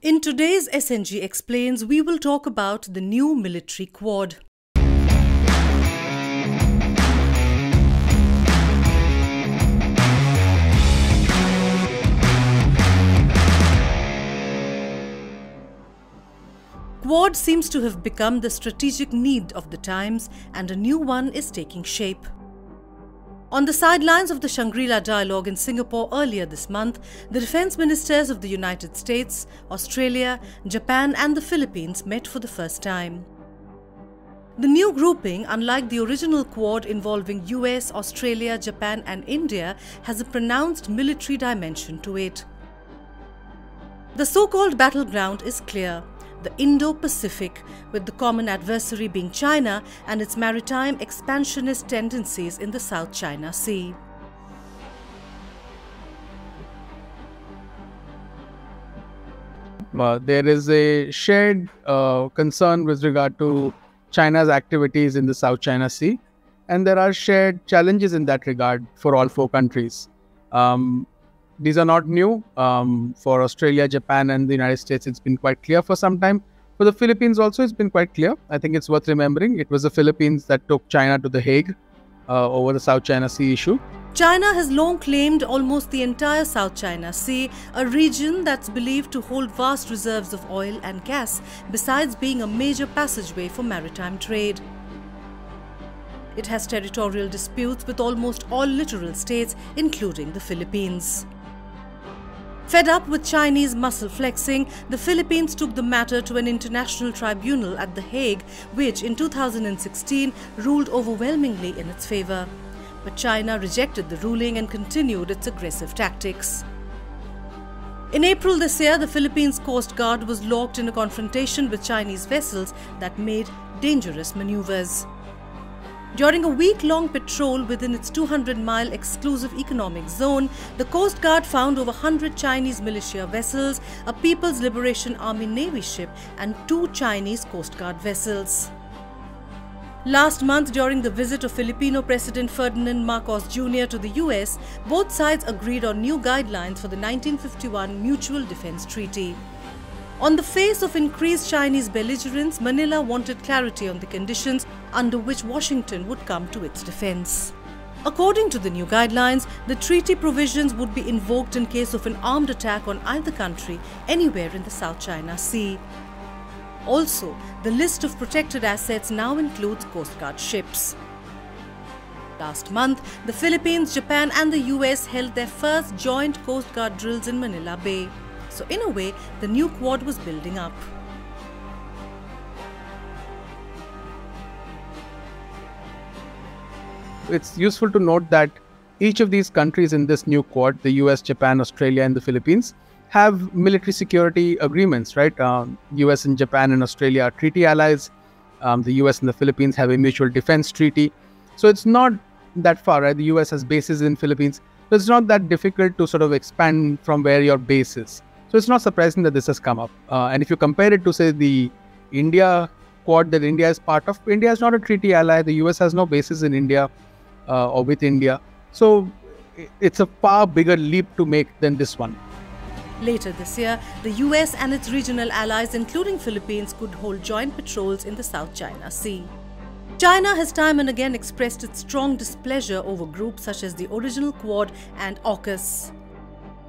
In today's SNG Explains, we will talk about the new military quad. Quad seems to have become the strategic need of the times, and a new one is taking shape. On the sidelines of the Shangri-La dialogue in Singapore earlier this month, the defense ministers of the United States, Australia, Japan and the Philippines met for the first time. The new grouping, unlike the original quad involving US, Australia, Japan and India, has a pronounced military dimension to it. The so-called battleground is clear: the Indo-Pacific, with the common adversary being China and its maritime expansionist tendencies in the South China Sea. There is a shared concern with regard to China's activities in the South China Sea, and there are shared challenges in that regard for all four countries. These are not new. For Australia, Japan and the United States, it's been quite clear for some time. For the Philippines also, it's been quite clear. I think it's worth remembering it was the Philippines that took China to The Hague over the South China Sea issue. China has long claimed almost the entire South China Sea, a region that's believed to hold vast reserves of oil and gas, besides being a major passageway for maritime trade. It has territorial disputes with almost all littoral states, including the Philippines. Fed up with Chinese muscle flexing, the Philippines took the matter to an international tribunal at The Hague, which in 2016 ruled overwhelmingly in its favor. But China rejected the ruling and continued its aggressive tactics. In April this year, the Philippines Coast Guard was locked in a confrontation with Chinese vessels that made dangerous maneuvers. During a week-long patrol within its 200-mile exclusive economic zone, the Coast Guard found over 100 Chinese militia vessels, a People's Liberation Army Navy ship and 2 Chinese Coast Guard vessels. Last month, during the visit of Filipino President Ferdinand Marcos Jr. to the US, both sides agreed on new guidelines for the 1951 Mutual Defense Treaty. On the face of increased Chinese belligerence, Manila wanted clarity on the conditions under which Washington would come to its defense. According to the new guidelines, the treaty provisions would be invoked in case of an armed attack on either country anywhere in the South China Sea. Also, the list of protected assets now includes Coast Guard ships. Last month, the Philippines, Japan and the US held their first joint Coast Guard drills in Manila Bay. So in a way, the new quad was building up. It's useful to note that each of these countries in this new quad, the US, Japan, Australia and the Philippines, have military security agreements, right? US and Japan and Australia are treaty allies. The US and the Philippines have a mutual defense treaty. So it's not that far, right? The US has bases in Philippines. So it's not that difficult to sort of expand from where your base is. So it's not surprising that this has come up. And if you compare it to, say, the India quad that India is part of, India is not a treaty ally. The US has no bases in India or with India. So it's a far bigger leap to make than this one. Later this year, the US and its regional allies, including Philippines, could hold joint patrols in the South China Sea. China has time and again expressed its strong displeasure over groups such as the original Quad and AUKUS,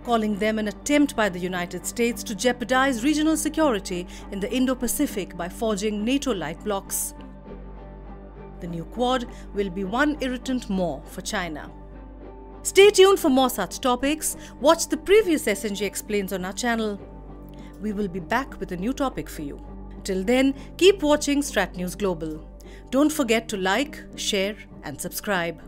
calling them an attempt by the United States to jeopardize regional security in the Indo-Pacific by forging NATO-like blocs. The new Quad will be one irritant more for China. Stay tuned for more such topics. Watch the previous SNG Explains on our channel. We will be back with a new topic for you. Till then, keep watching StratNewsGlobal. Don't forget to like, share and subscribe.